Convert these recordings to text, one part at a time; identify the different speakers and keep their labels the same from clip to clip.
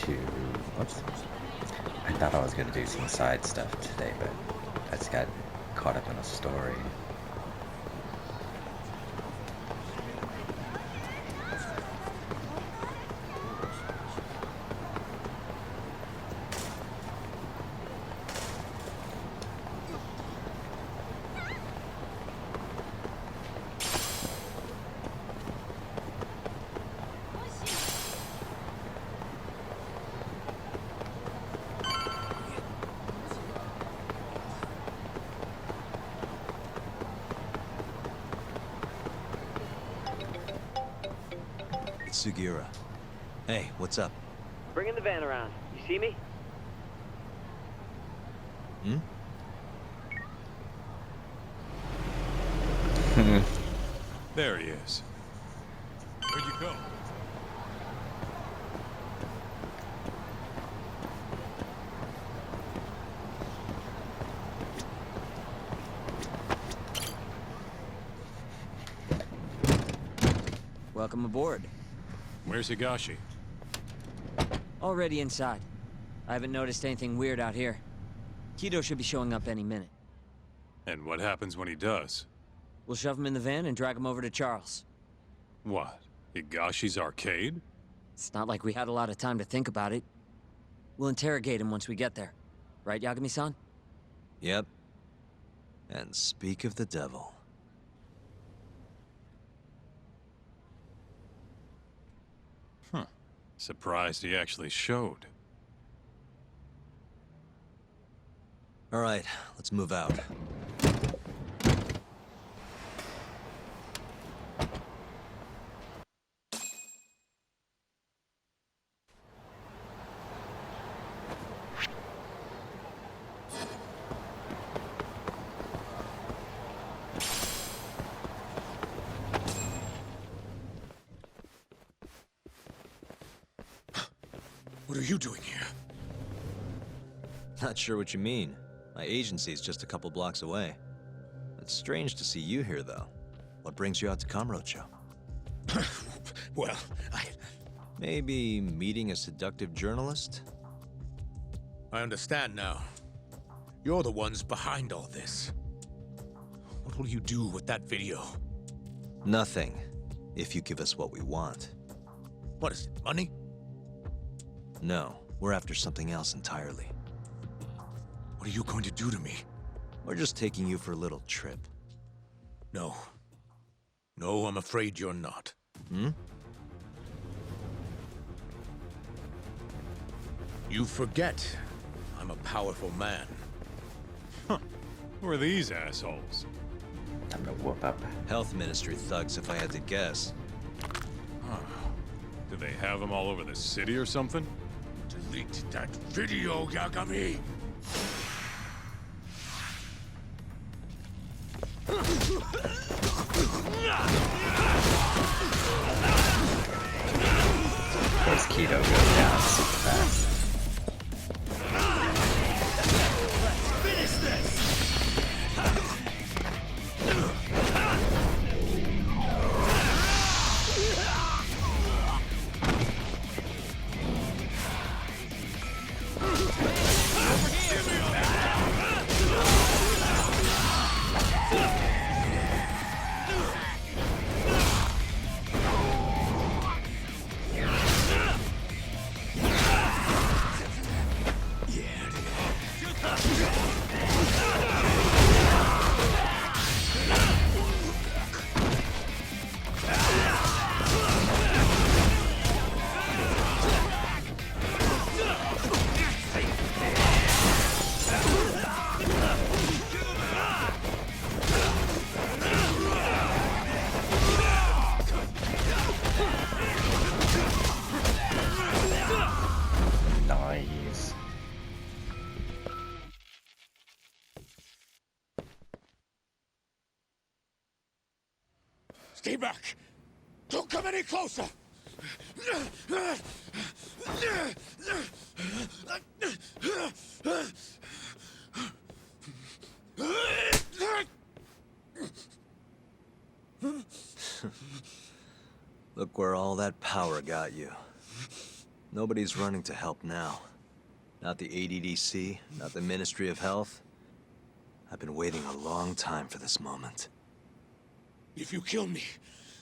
Speaker 1: to... Oops. I thought I was going to do some side stuff today, but I just got caught up in a story.
Speaker 2: Sugiura. Hey, what's up?
Speaker 3: Bringing the van around. You see me?
Speaker 4: There he is. Where'd you go?
Speaker 5: Welcome aboard.
Speaker 4: Where's Higashi?
Speaker 5: Already inside. I haven't noticed anything weird out here. Kido should be showing up any minute.
Speaker 4: And what happens when he does?
Speaker 5: We'll shove him in the van and drag him over to Charles.
Speaker 4: What? Higashi's arcade?
Speaker 5: It's not like we had a lot of time to think about it. We'll interrogate him once we get there. Right, Yagami-san?
Speaker 2: Yep. And speak of the devil.
Speaker 4: Surprised he actually showed.
Speaker 2: All right, let's move out.
Speaker 6: What are you doing here?
Speaker 2: Not sure what you mean. My agency's just a couple blocks away. It's strange to see you here, though. What brings you out to Kamurocho?
Speaker 6: Well,
Speaker 2: Maybe meeting a seductive journalist?
Speaker 6: I understand now. You're the ones behind all this. What will you do with that video?
Speaker 2: Nothing, if you give us what we want.
Speaker 6: What is it, money?
Speaker 2: No, we're after something else entirely.
Speaker 6: What are you going to do to me?
Speaker 2: We're just taking you for a little trip.
Speaker 6: No. No, I'm afraid you're not. You forget I'm a powerful man.
Speaker 4: Who are these assholes?
Speaker 1: Time to whoop up.
Speaker 2: Health Ministry thugs, if I had to guess.
Speaker 4: Do they have them all over the city or something?
Speaker 6: Delete that video, Yagami!
Speaker 1: Of course, Kido goes down super fast.
Speaker 6: Finish this!
Speaker 1: Nice.
Speaker 6: Stay back! Don't come any closer!
Speaker 2: Look where all that power got you. Nobody's running to help now. Not the ADDC, not the Ministry of Health. I've been waiting a long time for this moment.
Speaker 6: If you kill me,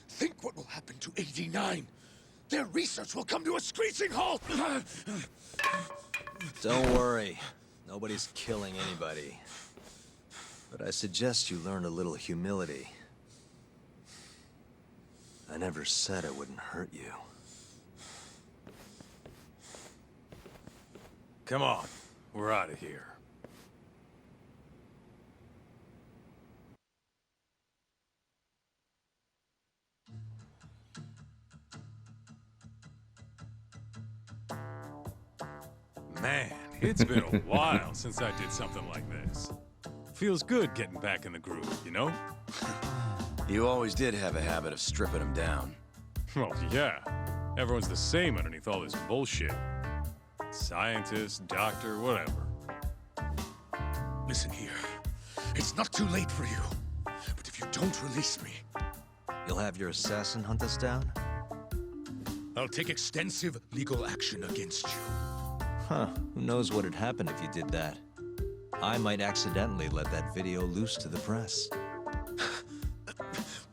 Speaker 6: think what will happen to 89. Their research will come to a screeching halt!
Speaker 2: Don't worry. Nobody's killing anybody. But I suggest you learn a little humility. I never said I wouldn't hurt you.
Speaker 4: Come on, we're out of here. Man, it's been a while since I did something like this. Feels good getting back in the groove, you know?
Speaker 7: You always did have a habit of stripping them down.
Speaker 4: Well, yeah. Everyone's the same underneath all this bullshit. Scientist, doctor, whatever.
Speaker 6: Listen here. It's not too late for you. But if you don't release me,
Speaker 2: You'll have your assassin hunt us down?
Speaker 6: I'll take extensive legal action against you.
Speaker 2: Huh, who knows what'd happen if you did that? I might accidentally let that video loose to the press.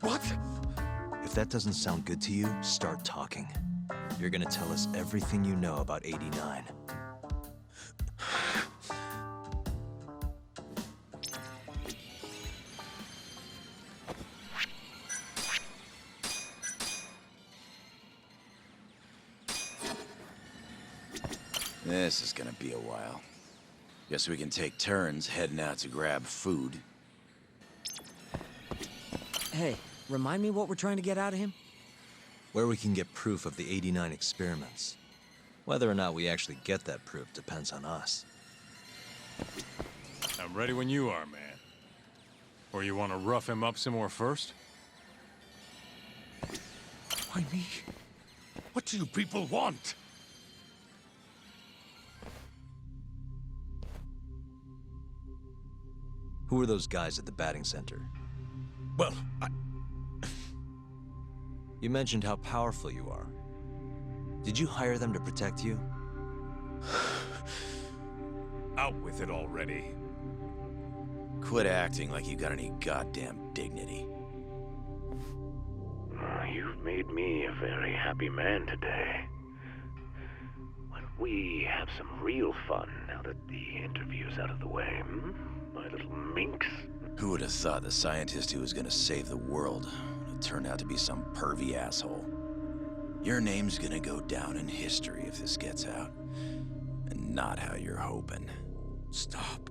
Speaker 6: What?
Speaker 2: If that doesn't sound good to you, start talking. You're gonna tell us everything you know about 89.
Speaker 7: This is gonna be a while. Guess we can take turns heading out to grab food.
Speaker 5: Hey, remind me what we're trying to get out of him?
Speaker 2: Where we can get proof of the 89 experiments. Whether or not we actually get that proof depends on us.
Speaker 4: I'm ready when you are, man. Or you want to rough him up some more first?
Speaker 6: Why me? What do you people want?
Speaker 2: Who are those guys at the batting center?
Speaker 6: Well,
Speaker 2: You mentioned how powerful you are. Did you hire them to protect you?
Speaker 4: Out with it already.
Speaker 7: Quit acting like you got any goddamn dignity.
Speaker 8: You've made me a very happy man today. Why don't we have some real fun now that the interview's out of the way, hmm? My little minx?
Speaker 7: Who would have thought the scientist who was gonna save the world would turn out to be some pervy asshole? Your name's gonna go down in history if this gets out. And not how you're hoping.
Speaker 6: Stop.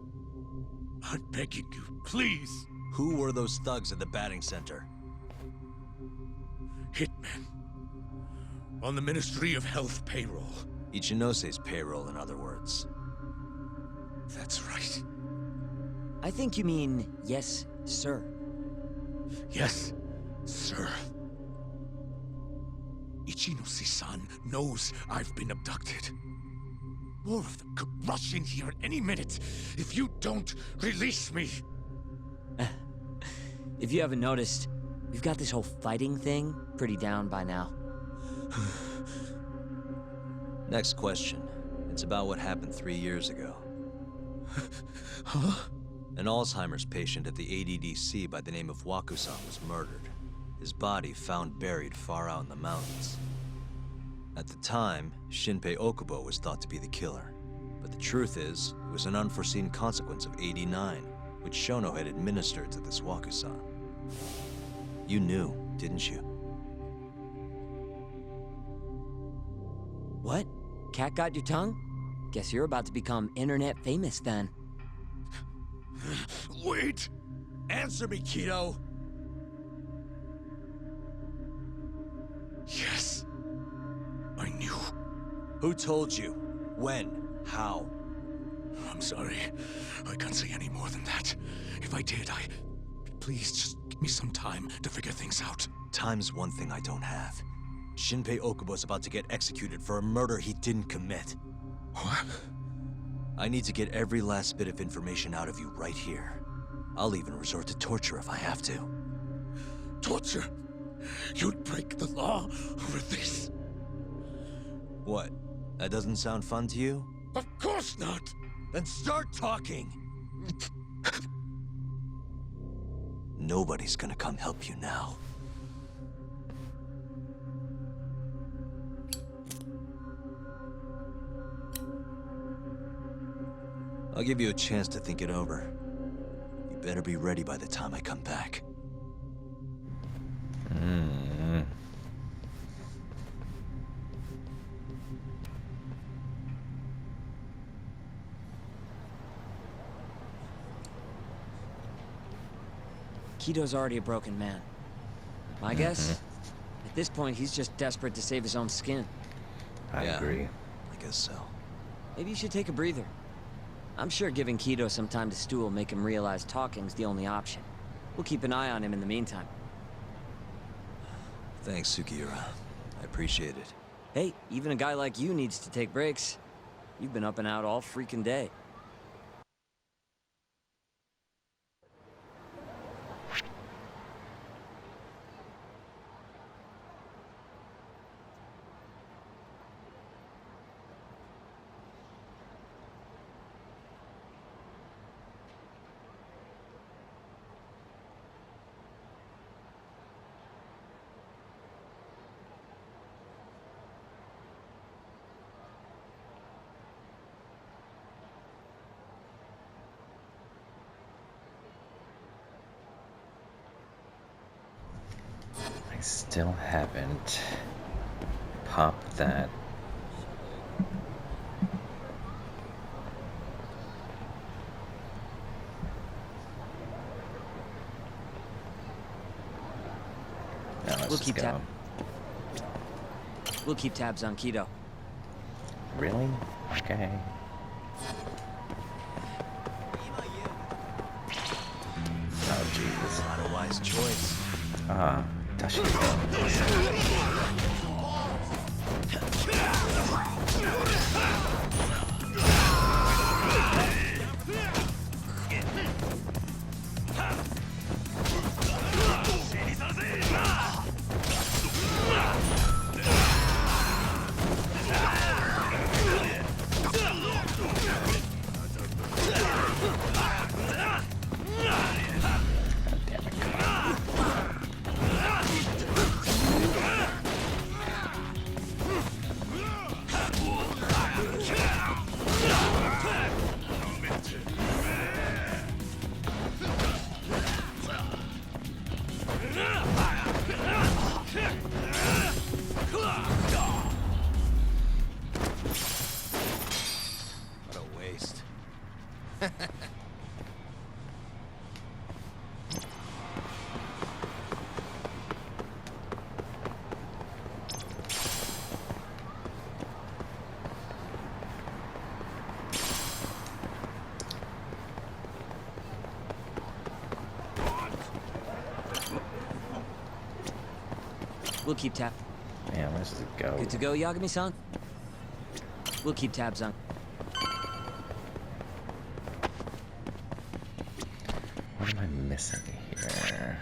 Speaker 6: I'm begging you, please.
Speaker 2: Who were those thugs at the batting center?
Speaker 6: Hitmen. On the Ministry of Health payroll.
Speaker 2: Ichinose's payroll, in other words.
Speaker 6: That's right.
Speaker 5: I think you mean, yes, sir.
Speaker 6: Yes, sir. Ichinose-san knows I've been abducted. More of them could rush in here at any minute if you don't release me.
Speaker 5: If you haven't noticed, we've got this whole fighting thing pretty down by now.
Speaker 2: Next question. It's about what happened 3 years ago.
Speaker 6: Huh?
Speaker 2: An Alzheimer's patient at the ADDC by the name of Waku-san was murdered. His body found buried far out in the mountains. At the time, Shinpei Okubo was thought to be the killer. But the truth is, it was an unforeseen consequence of 89, which Shono had administered to this Waku-san. You knew, didn't you?
Speaker 5: What? Cat got your tongue? Guess you're about to become internet famous then.
Speaker 6: Wait! Answer me, Kido! Yes. I knew.
Speaker 2: Who told you? When? How?
Speaker 6: I'm sorry. I can't say any more than that. If I did, Please, just give me some time to figure things out.
Speaker 2: Time's one thing I don't have. Shinpei Okubo's about to get executed for a murder he didn't commit.
Speaker 6: What?
Speaker 2: I need to get every last bit of information out of you right here. I'll even resort to torture if I have to.
Speaker 6: Torture? You'd break the law over this?
Speaker 2: What? That doesn't sound fun to you?
Speaker 6: Of course not!
Speaker 2: Then start talking! Nobody's gonna come help you now. I'll give you a chance to think it over. You better be ready by the time I come back.
Speaker 5: Kido's already a broken man. My guess? At this point, he's just desperate to save his own skin.
Speaker 1: I agree.
Speaker 2: I guess so.
Speaker 5: Maybe you should take a breather. I'm sure giving Kido some time to stew will make him realize talking's the only option. We'll keep an eye on him in the meantime.
Speaker 2: Thanks, Sugiura. I appreciate it.
Speaker 5: Hey, even a guy like you needs to take breaks. You've been up and out all freaking day.
Speaker 1: I still haven't popped that. No, let's
Speaker 5: We'll
Speaker 1: just
Speaker 5: keep
Speaker 1: go.
Speaker 5: We'll keep tabs on Kido.
Speaker 1: Really? Okay. Oh, Jesus.
Speaker 2: Not a wise choice.
Speaker 1: Ah, Tashiro.
Speaker 2: What a waste.
Speaker 5: We'll keep tab.
Speaker 1: Man, where does it go?
Speaker 5: Good to go, Yagami-san? We'll keep tabs on.
Speaker 1: What am I missing here?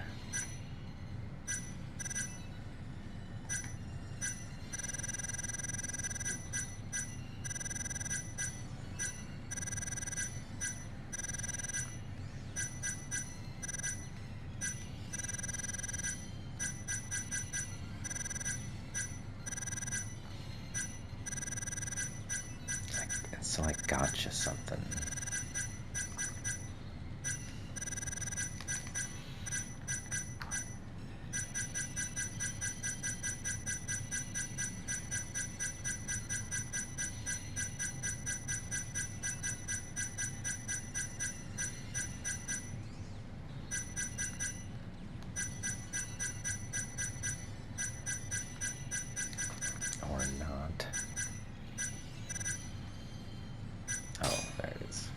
Speaker 1: So I gotcha something. Or not. Oh, there it is.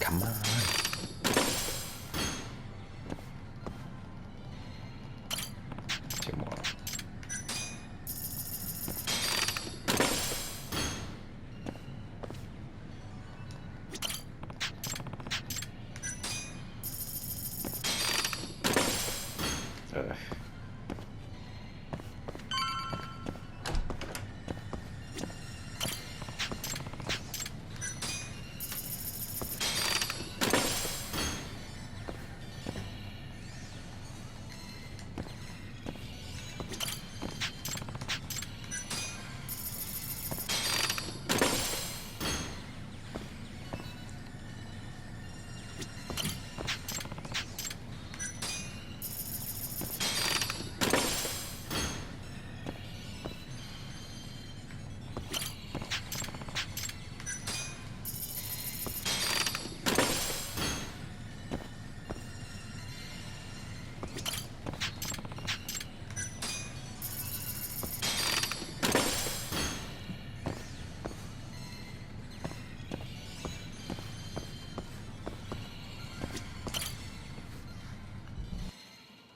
Speaker 1: Come on. Two more. Ugh.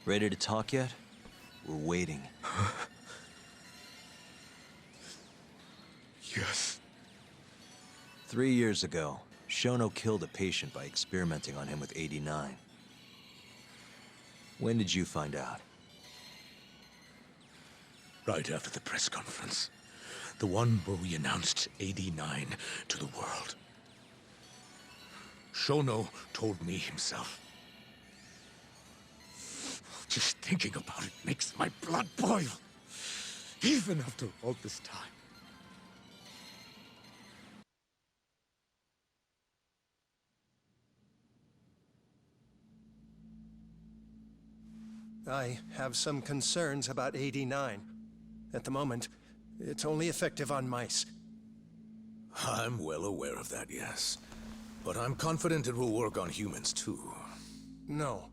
Speaker 2: Ready to talk yet? We're waiting.
Speaker 6: Yes.
Speaker 2: 3 years ago, Shono killed a patient by experimenting on him with 89. When did you find out?
Speaker 6: Right after the press conference. The one where we announced 89 to the world. Shono told me himself. Just thinking about it makes my blood boil. Even after all this time.
Speaker 9: I have some concerns about 89. At the moment, it's only effective on mice.
Speaker 6: I'm well aware of that, yes. But I'm confident it will work on humans, too.
Speaker 9: No.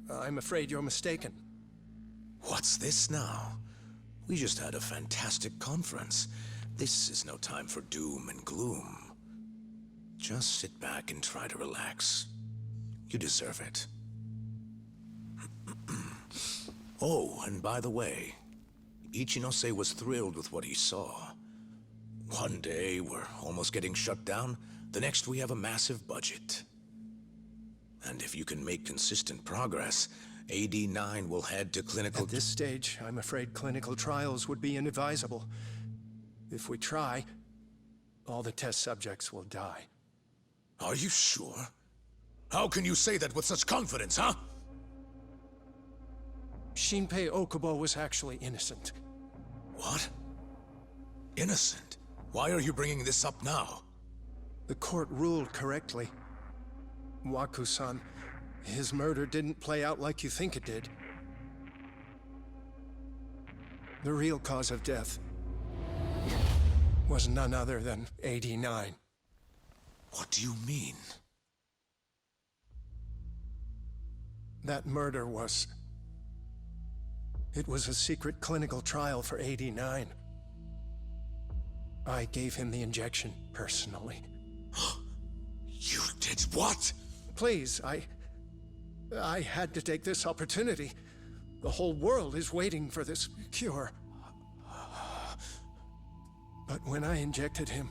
Speaker 9: I'm afraid you're mistaken.
Speaker 6: What's this now? We just had a fantastic conference. This is no time for doom and gloom. Just sit back and try to relax. You deserve it. Oh, and by the way, Ichinose was thrilled with what he saw. One day, we're almost getting shut down. The next, we have a massive budget. And if you can make consistent progress, AD9 will head to clinical...
Speaker 9: At this stage, I'm afraid clinical trials would be inadvisable. If we try, all the test subjects will die.
Speaker 6: Are you sure? How can you say that with such confidence, huh?
Speaker 9: Shinpei Okubo was actually innocent.
Speaker 6: What? Innocent? Why are you bringing this up now?
Speaker 9: The court ruled correctly. Waku-san, his murder didn't play out like you think it did. The real cause of death was none other than 89.
Speaker 6: What do you mean?
Speaker 9: That murder was... It was a secret clinical trial for 89. I gave him the injection, personally.
Speaker 6: You did what?
Speaker 9: Please, I had to take this opportunity. The whole world is waiting for this cure. But when I injected him,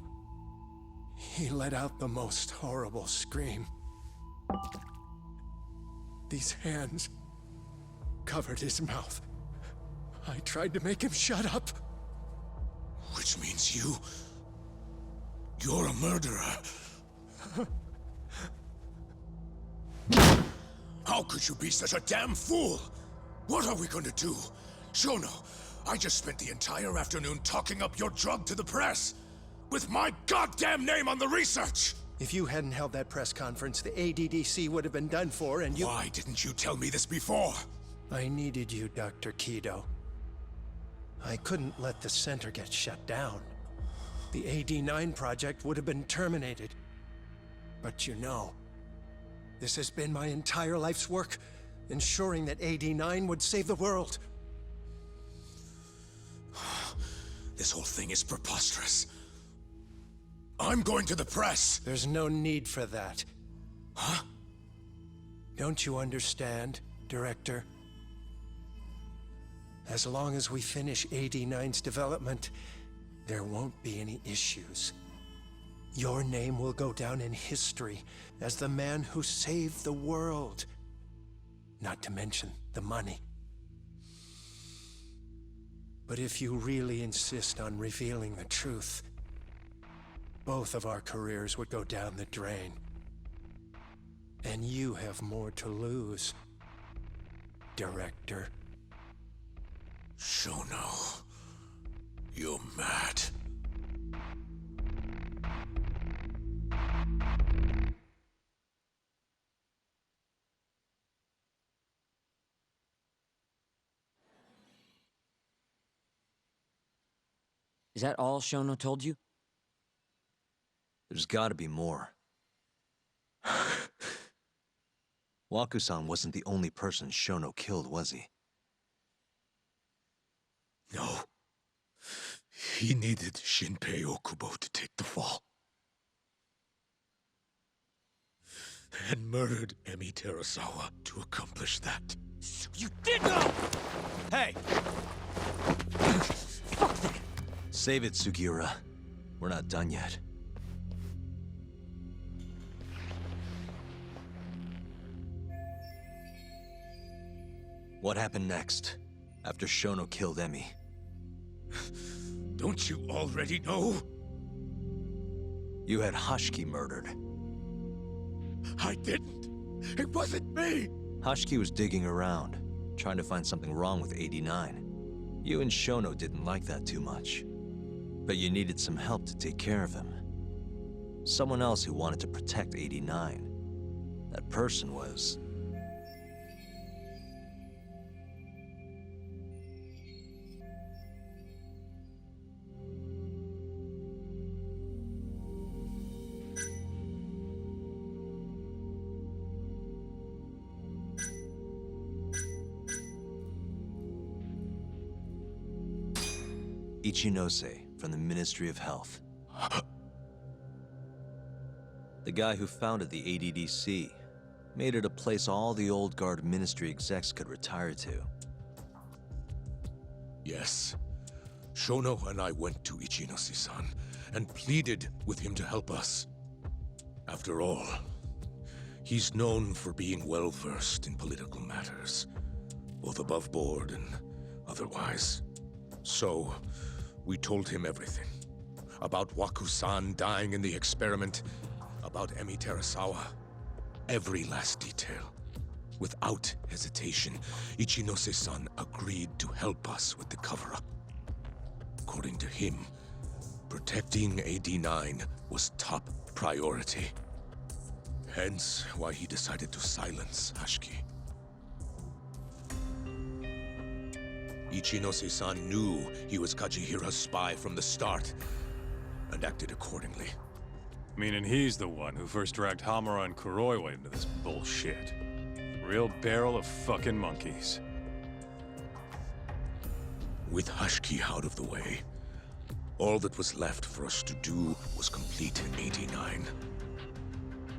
Speaker 9: he let out the most horrible scream. These hands covered his mouth. I tried to make him shut up.
Speaker 6: Which means you're a murderer. How could you be such a damn fool? What are we going to do? Shono, I just spent the entire afternoon talking up your drug to the press. With my goddamn name on the research!
Speaker 9: If you hadn't held that press conference, the ADDC would have been done for, and you...
Speaker 6: Why didn't you tell me this before?
Speaker 9: I needed you, Dr. Kido. I couldn't let the center get shut down. The AD9 project would have been terminated. But you know, this has been my entire life's work, ensuring that AD9 would save the world.
Speaker 6: This whole thing is preposterous. I'm going to the press!
Speaker 9: There's no need for that.
Speaker 6: Huh?
Speaker 9: Don't you understand, Director? As long as we finish AD-9's development, there won't be any issues. Your name will go down in history as the man who saved the world. Not to mention the money. But if you really insist on revealing the truth, both of our careers would go down the drain. And you have more to lose, Director.
Speaker 6: Shono, you're mad.
Speaker 5: Is that all Shono told you?
Speaker 2: There's gotta be more. Waku-san wasn't the only person Shono killed, was he?
Speaker 6: No. He needed Shinpei Okubo to take the fall. And murdered Emi Terasawa to accomplish that.
Speaker 5: So you did know! Hey! Fuck that!
Speaker 2: Save it, Sugiura. We're not done yet. What happened next, after Shono killed Emi?
Speaker 6: Don't you already know?
Speaker 2: You had Hashiki murdered.
Speaker 6: I didn't. It wasn't me.
Speaker 2: Hashiki was digging around, trying to find something wrong with 89. You and Shono didn't like that too much. But you needed some help to take care of him. Someone else who wanted to protect 89. That person was... Ichinose from the Ministry of Health. The guy who founded the ADDC made it a place all the old guard ministry execs could retire to.
Speaker 6: Yes. Shono and I went to Ichinose-san and pleaded with him to help us. After all, he's known for being well-versed in political matters, both above board and otherwise. So, we told him everything. About Waku-san dying in the experiment, about Emi Terasawa. Every last detail. Without hesitation, Ichinose-san agreed to help us with the cover-up. According to him, protecting AD-9 was top priority. Hence why he decided to silence Hashiki. Ichinose-san knew he was Kajihira's spy from the start, and acted accordingly.
Speaker 4: Meaning he's the one who first dragged Hamura and Kuroiwa into this bullshit. Real barrel of fucking monkeys.
Speaker 6: With Hashiki out of the way, all that was left for us to do was complete 89.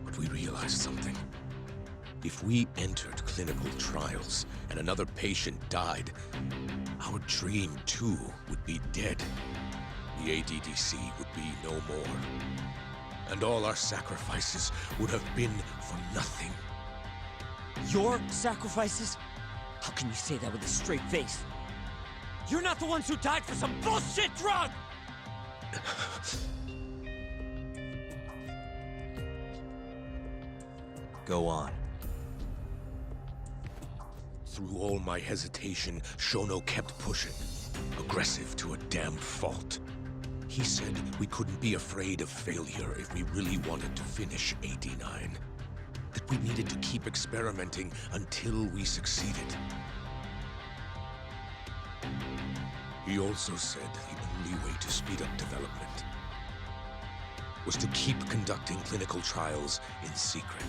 Speaker 6: But we realized something. If we entered clinical trials and another patient died, our dream too would be dead. The ADDC would be no more. And all our sacrifices would have been for nothing.
Speaker 5: Your sacrifices? How can you say that with a straight face? You're not the ones who died for some bullshit drug!
Speaker 2: Go on.
Speaker 6: Through all my hesitation, Shono kept pushing. Aggressive to a damn fault. He said we couldn't be afraid of failure if we really wanted to finish 89. That we needed to keep experimenting until we succeeded. He also said the only way to speed up development was to keep conducting clinical trials in secret.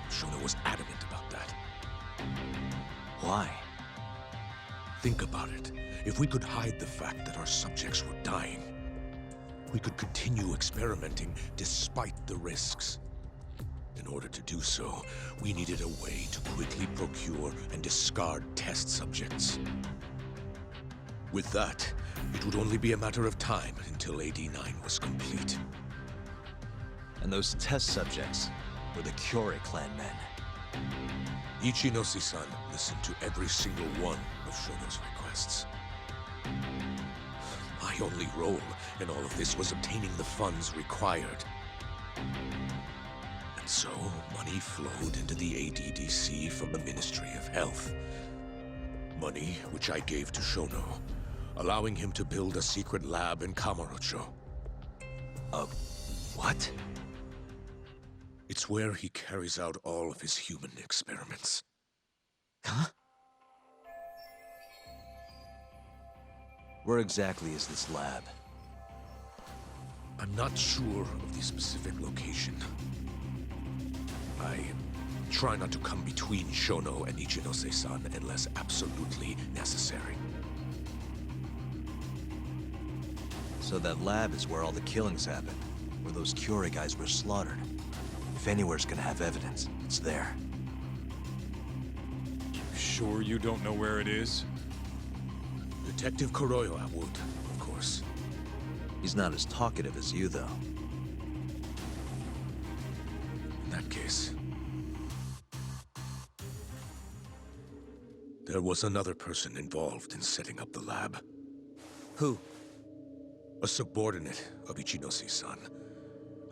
Speaker 6: Shono was adamant about that.
Speaker 2: Why?
Speaker 6: Think about it. If we could hide the fact that our subjects were dying, we could continue experimenting despite the risks. And order to do so, we needed a way to quickly procure and discard test subjects. With that, it would only be a matter of time until AD-9 was complete.
Speaker 2: And those test subjects were the Kyodais clan men.
Speaker 6: Ichinose-san listened to every single one of Shono's requests. My only role in all of this was obtaining the funds required. And so, money flowed into the ADDC from the Ministry of Health. Money which I gave to Shono, allowing him to build a secret lab in Kamurocho.
Speaker 2: What?
Speaker 6: It's where he carries out all of his human experiments.
Speaker 2: Huh? Where exactly is this lab?
Speaker 6: I'm not sure of the specific location. I try not to come between Shono and Ichinose-san unless absolutely necessary.
Speaker 2: So that lab is where all the killings happened, where those Kyodais guys were slaughtered. If anywhere's gonna have evidence, it's there.
Speaker 4: Sure you don't know where it is?
Speaker 6: Detective Kuroyo would, of course.
Speaker 2: He's not as talkative as you, though.
Speaker 6: In that case... there was another person involved in setting up the lab.
Speaker 2: Who?
Speaker 6: A subordinate of Ichinose-san.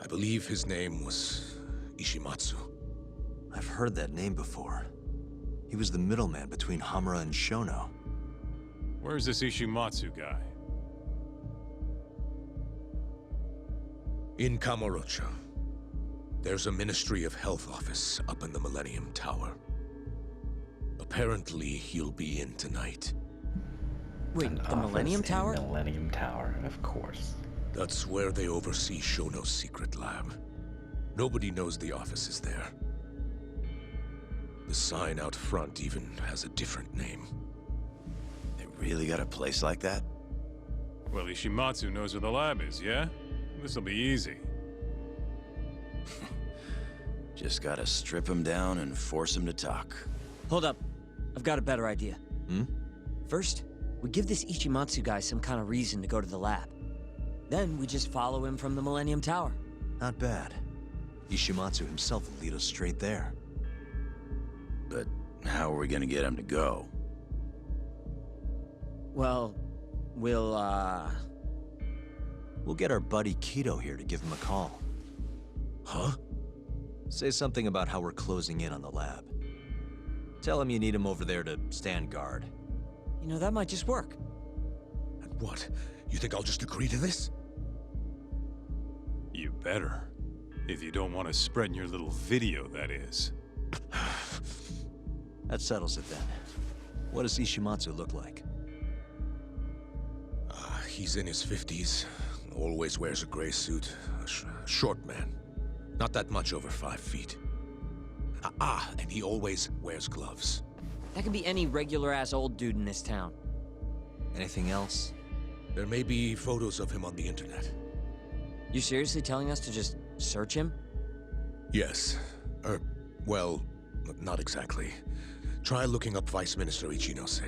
Speaker 6: I believe his name was Ishimatsu.
Speaker 2: I've heard that name before. He was the middleman between Hamura and Shono.
Speaker 4: Where's this Ishimatsu guy?
Speaker 6: In Kamurocho. There's a Ministry of Health office up in the Millennium Tower. Apparently, he'll be in tonight.
Speaker 5: Wait,
Speaker 1: An
Speaker 5: the
Speaker 1: office
Speaker 5: Millennium
Speaker 1: in
Speaker 5: Tower?
Speaker 1: Millennium Tower, of course.
Speaker 6: That's where they oversee Shono's secret lab. Nobody knows the office is there. The sign out front even has a different name.
Speaker 7: They really got a place like that?
Speaker 4: Well, Ishimatsu knows where the lab is, yeah? This'll be easy.
Speaker 7: Just gotta strip him down and force him to talk.
Speaker 5: Hold up. I've got a better idea.
Speaker 2: Hmm?
Speaker 5: First, we give this Ichimatsu guy some kind of reason to go to the lab. Then we just follow him from the Millennium Tower.
Speaker 2: Not bad. Ishimatsu himself will lead us straight there.
Speaker 7: But how are we gonna get him to go?
Speaker 5: Well, we'll
Speaker 2: We'll get our buddy Kido here to give him a call.
Speaker 6: Huh?
Speaker 2: Say something about how we're closing in on the lab. Tell him you need him over there to stand guard.
Speaker 5: You know, that might just work.
Speaker 6: And what? You think I'll just agree to this?
Speaker 4: You better. If you don't want to spread in your little video, that is.
Speaker 2: That settles it then. What does Ishimatsu look like?
Speaker 6: He's in his 50s. Always wears a gray suit. A short man. Not that much over 5 feet. And he always wears gloves.
Speaker 5: That could be any regular-ass old dude in this town.
Speaker 2: Anything else?
Speaker 6: There may be photos of him on the internet.
Speaker 5: You seriously telling us to just search him?
Speaker 6: Yes. Well, not exactly. Try looking up Vice Minister Ichinose.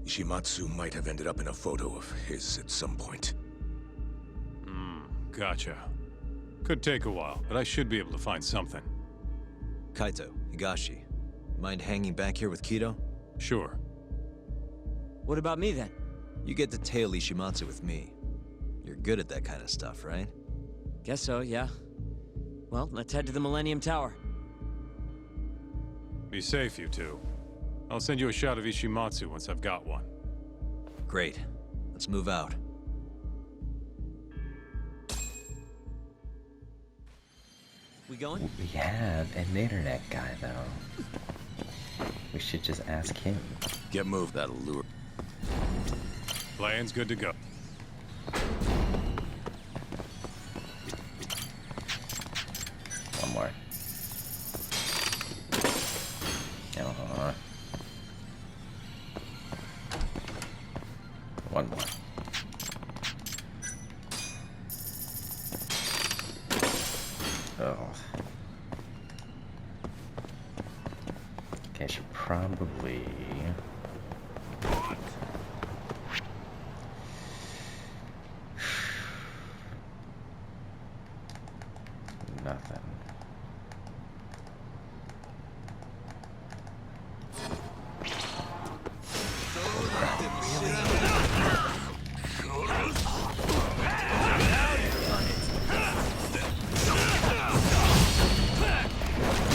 Speaker 6: Ishimatsu might have ended up in a photo of his at some point.
Speaker 4: Gotcha. Could take a while, but I should be able to find something.
Speaker 2: Kaito, Higashi, mind hanging back here with Kido?
Speaker 4: Sure.
Speaker 5: What about me then?
Speaker 2: You get to tail Ishimatsu with me. You're good at that kind of stuff, right?
Speaker 5: Guess so, yeah. Well, let's head to the Millennium Tower.
Speaker 4: Be safe, you two. I'll send you a shot of Ishimatsu once I've got one.
Speaker 2: Great. Let's move out.
Speaker 5: We going?
Speaker 1: We have an internet guy, though. We should just ask him.
Speaker 7: Get moved, that'll lure.
Speaker 4: Plan's good to go.
Speaker 1: One more. One more. Oh. should probably... Nothing.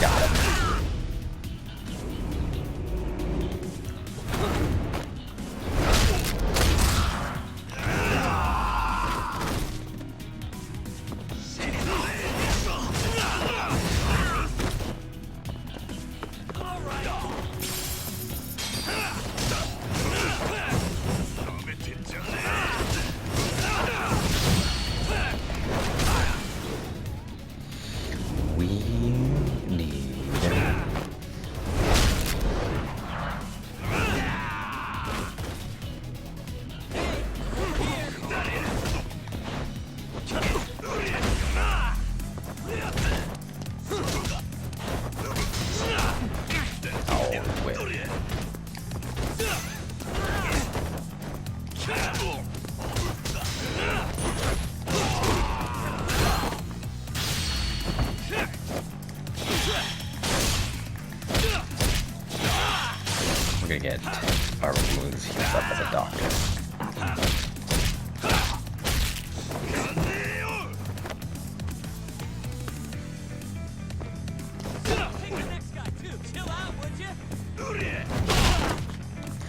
Speaker 1: Got it. We need... Oh, wait. We're gonna get our wounds healed up by the doctor.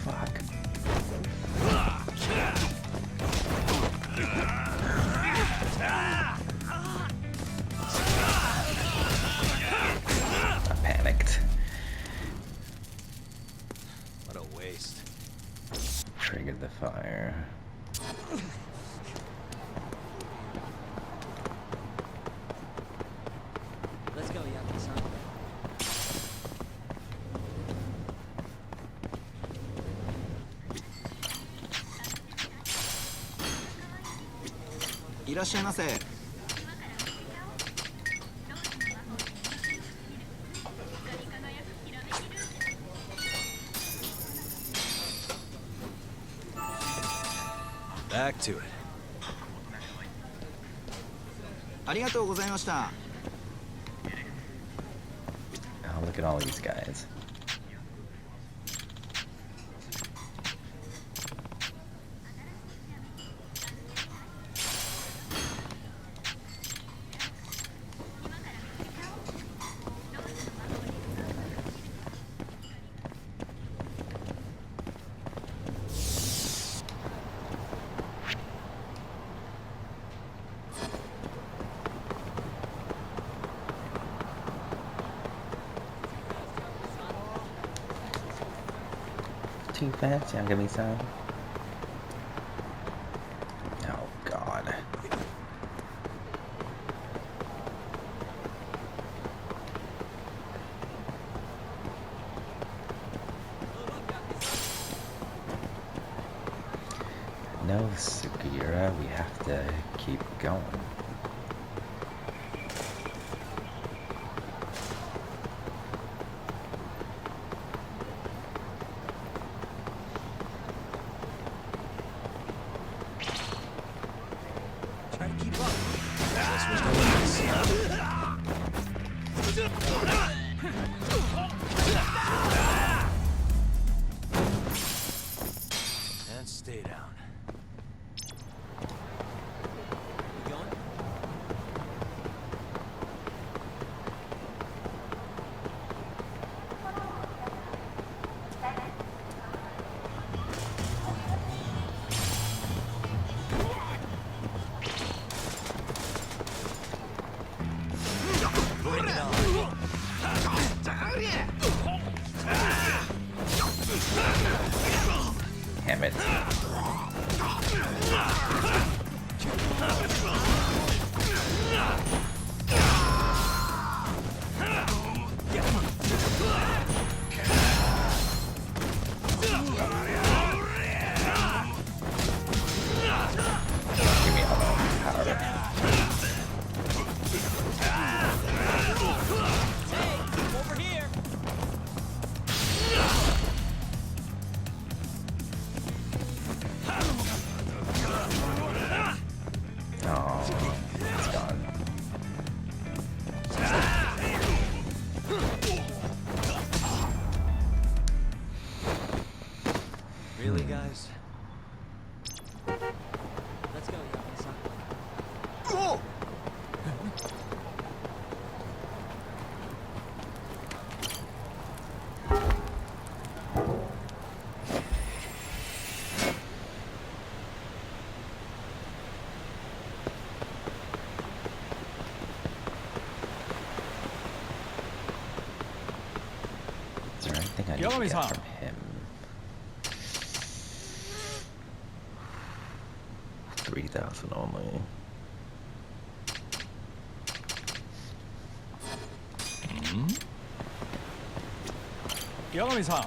Speaker 1: Fuck. I panicked.
Speaker 2: What a waste.
Speaker 1: Triggered the fire.
Speaker 5: Let's go, Yaki-san.
Speaker 2: Back to it.
Speaker 1: Oh, look at all these guys. Too fast, y'all give me some. Oh god. No, Sugiura, we have to keep going.
Speaker 2: Try to keep up. This was no one and stay down. You going?
Speaker 1: Oh, it's gone.
Speaker 2: Really, guys?
Speaker 5: Let's go, Yakuza.
Speaker 1: Is there anything I need to get from him? 3,000 only.
Speaker 4: Kyodais-san.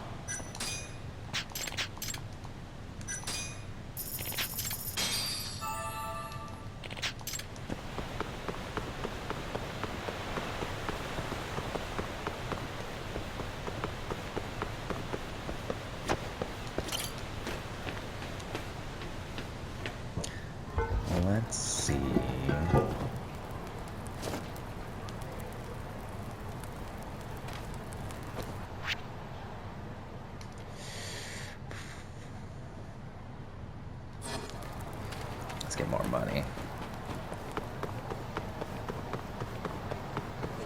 Speaker 1: Let's see. Let's get more money.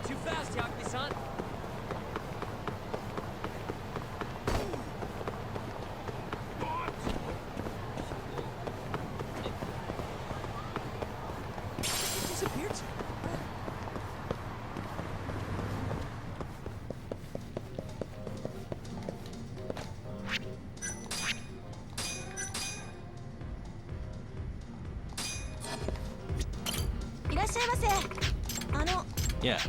Speaker 5: Too fast, Yakuza-san. It disappeared.
Speaker 2: Yeah.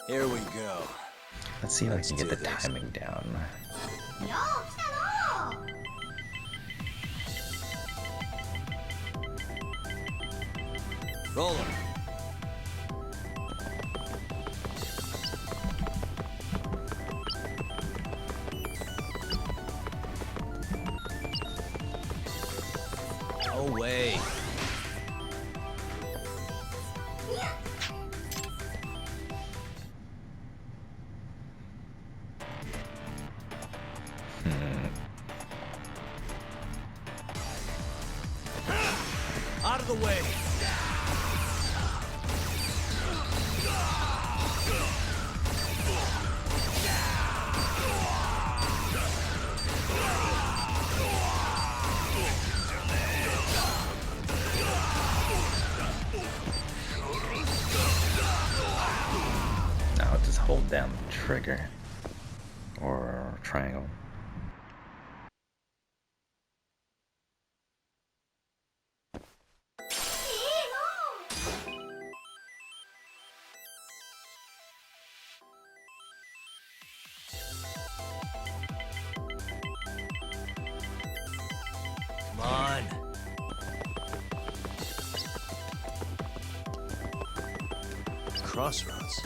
Speaker 2: Here we go.
Speaker 1: Let's see if I
Speaker 2: Let's
Speaker 1: can get
Speaker 2: do
Speaker 1: the
Speaker 2: this.
Speaker 1: timing down.
Speaker 2: Roll 'em. No way. Out of the way.
Speaker 1: Now just hold down the trigger or triangle.
Speaker 2: Come on. Crossroads.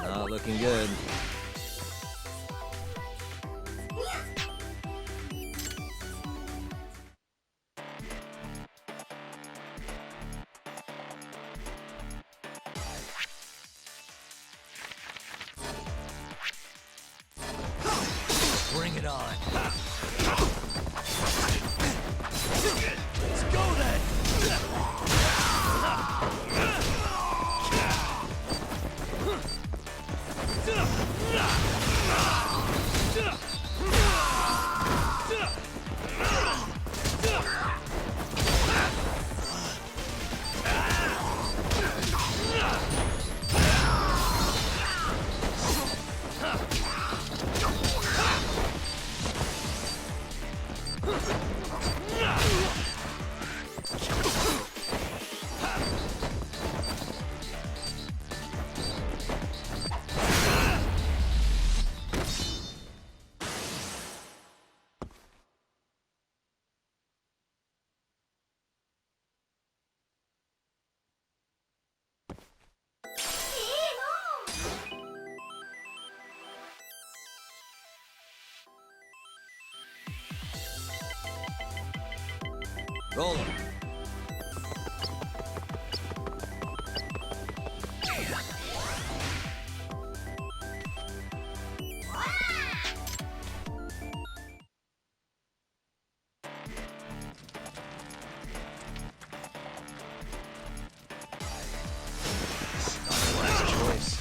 Speaker 2: Not looking good. Bring it on. Let's go then. Roll him. Last choice.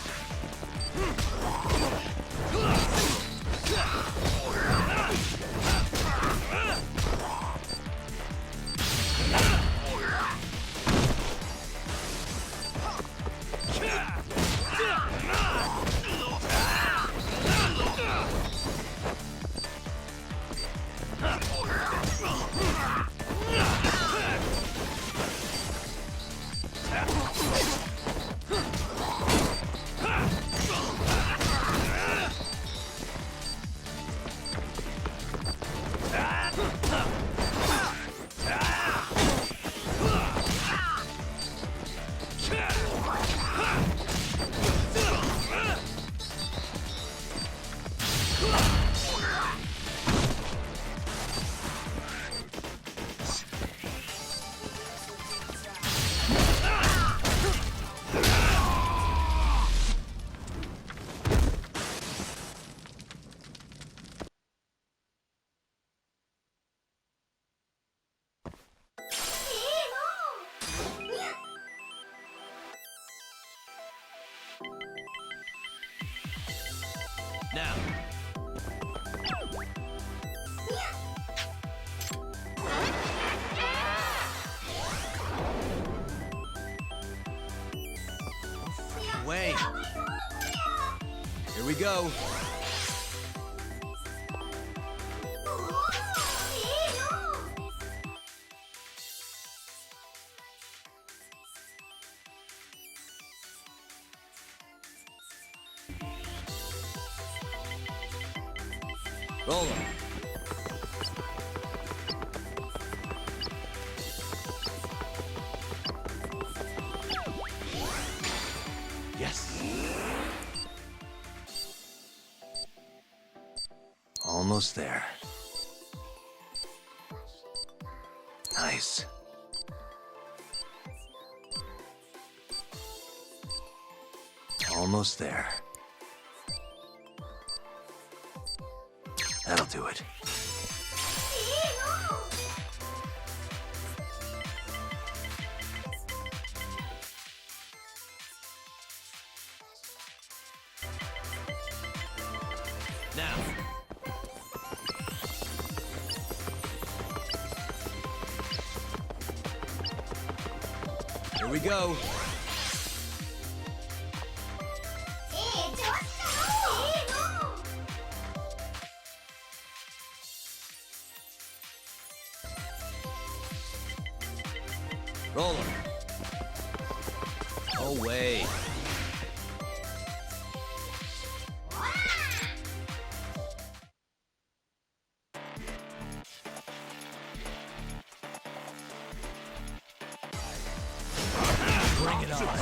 Speaker 2: Now. Way. Here we go. Roll him. Yes. Almost there. Nice. Almost there. That'll do it. Now. Here we go. Roll him. Oh, way. Bring it on.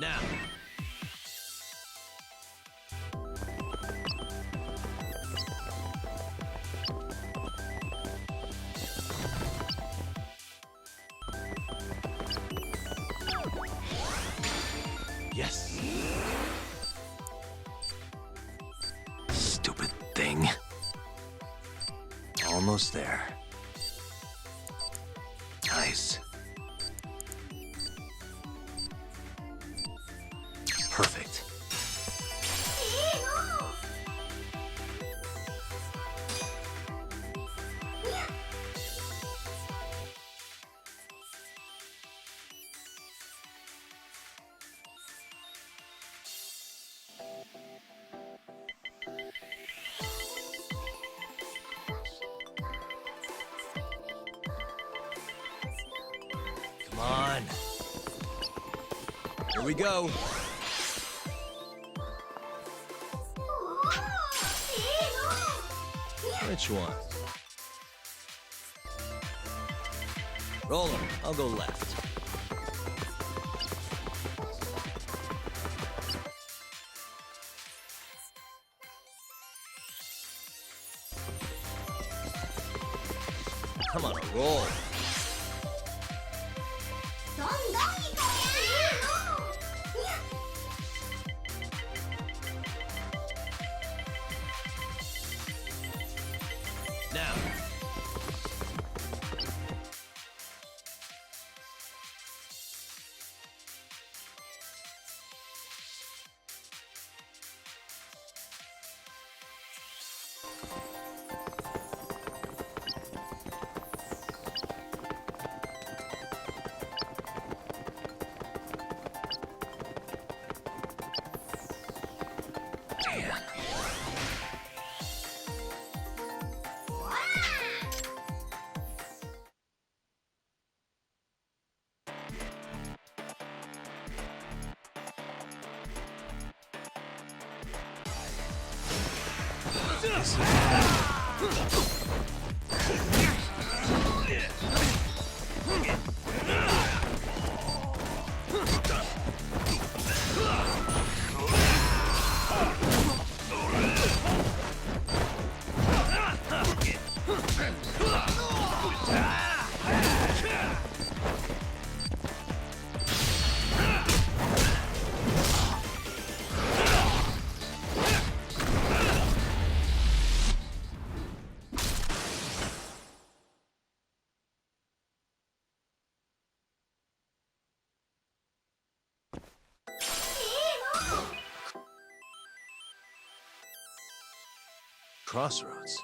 Speaker 2: Now. Yes. Stupid thing. Almost there. Nice. Perfect. on. Here we go. Which one? Roll 'em. I'll go left. Come on, a roll. Now. Crossroads.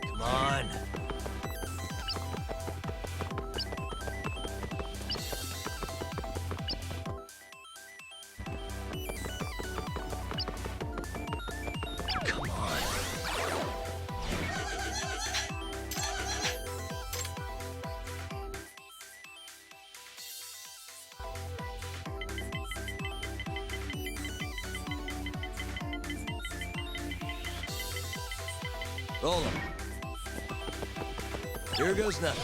Speaker 2: Come on. Come on. Roll 'em. Here goes nothing.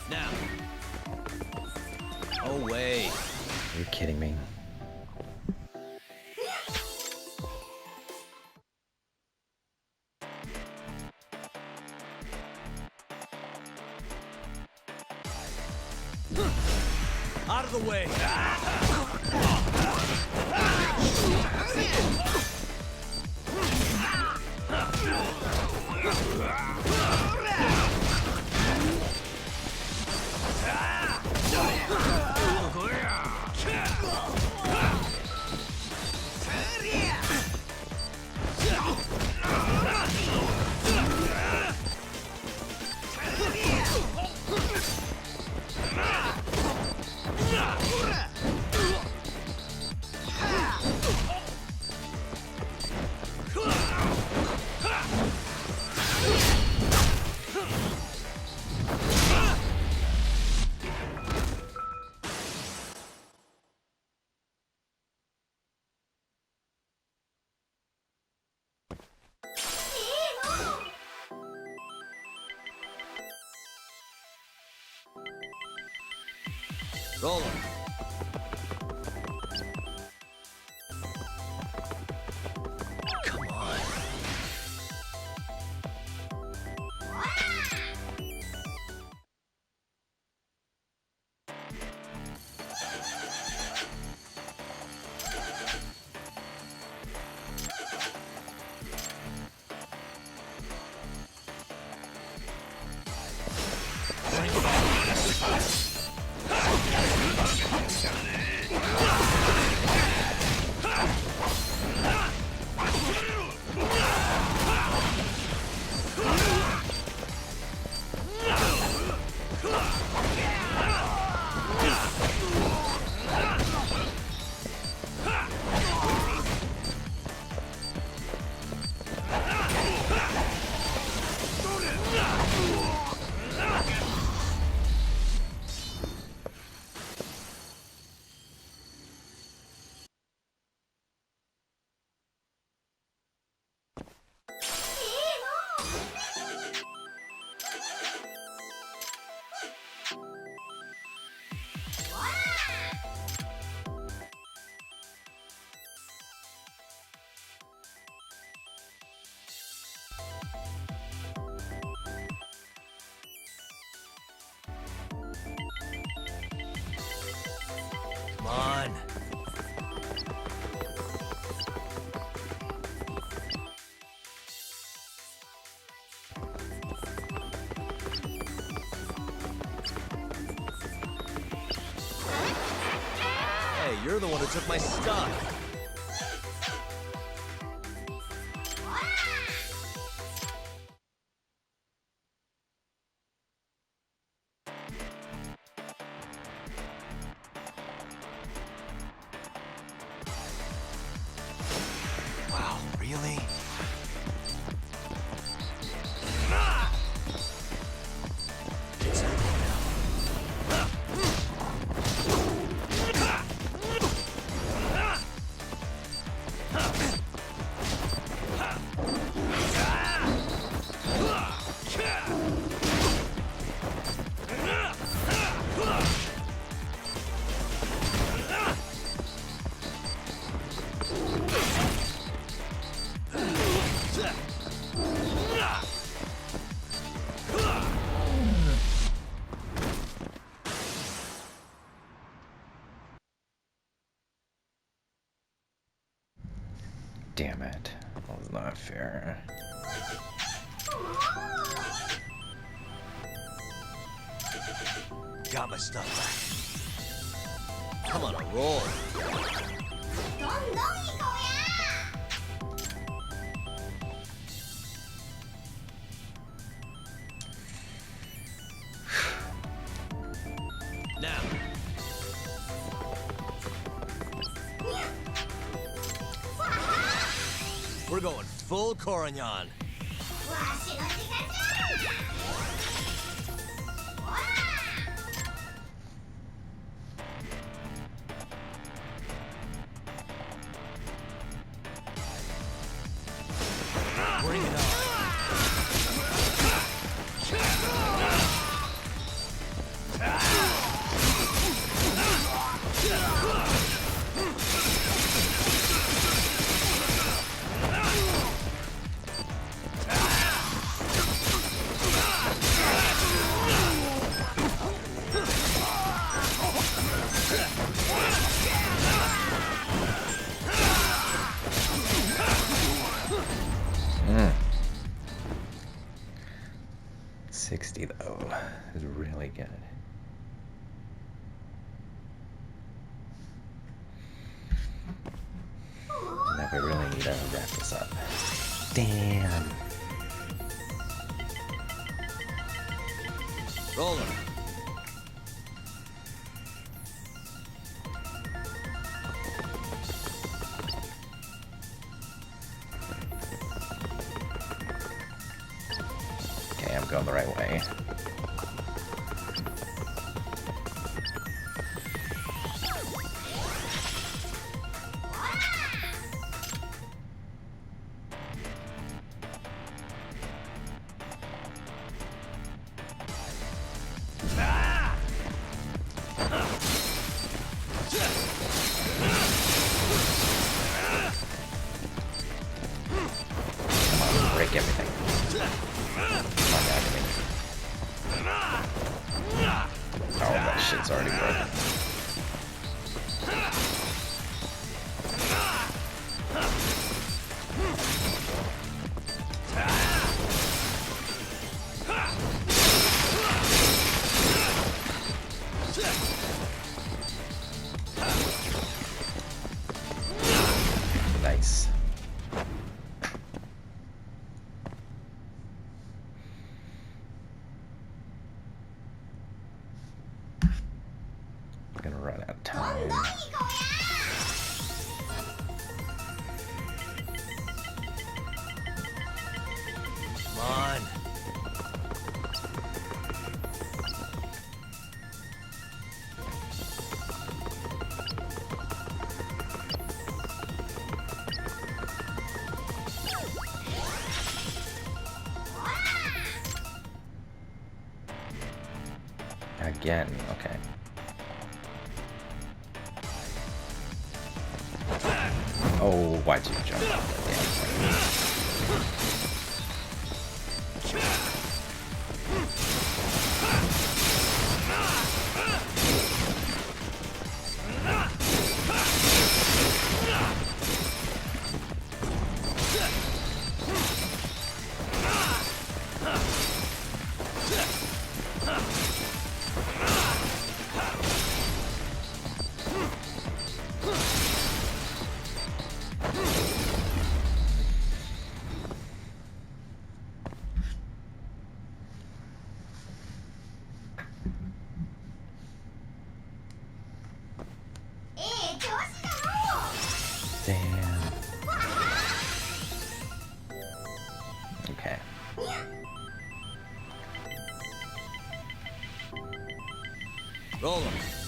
Speaker 2: Now. Oh, way.
Speaker 1: Are you kidding me?
Speaker 2: Out of the way. Roll 'em. Come on. Come on. Hey, you're the one who took my stuff. Wow, really? It's over now.
Speaker 1: Damn it. That was not fair.
Speaker 2: Got my stuff back. I'm on a roll. Now. We're going full Corignon. Bring it on.
Speaker 1: Mm. 60 though is really good. Now we really need to wrap this up. Damn.
Speaker 2: Rolling.
Speaker 1: Okay, I'm going the right way. Break everything. Come on, Agony. Oh, that shit's already broken. Nice. I'm gonna run out of time.
Speaker 2: Come on.
Speaker 1: Again, okay. Oh, why'd you jump off that damn thing?
Speaker 2: Roll 'em.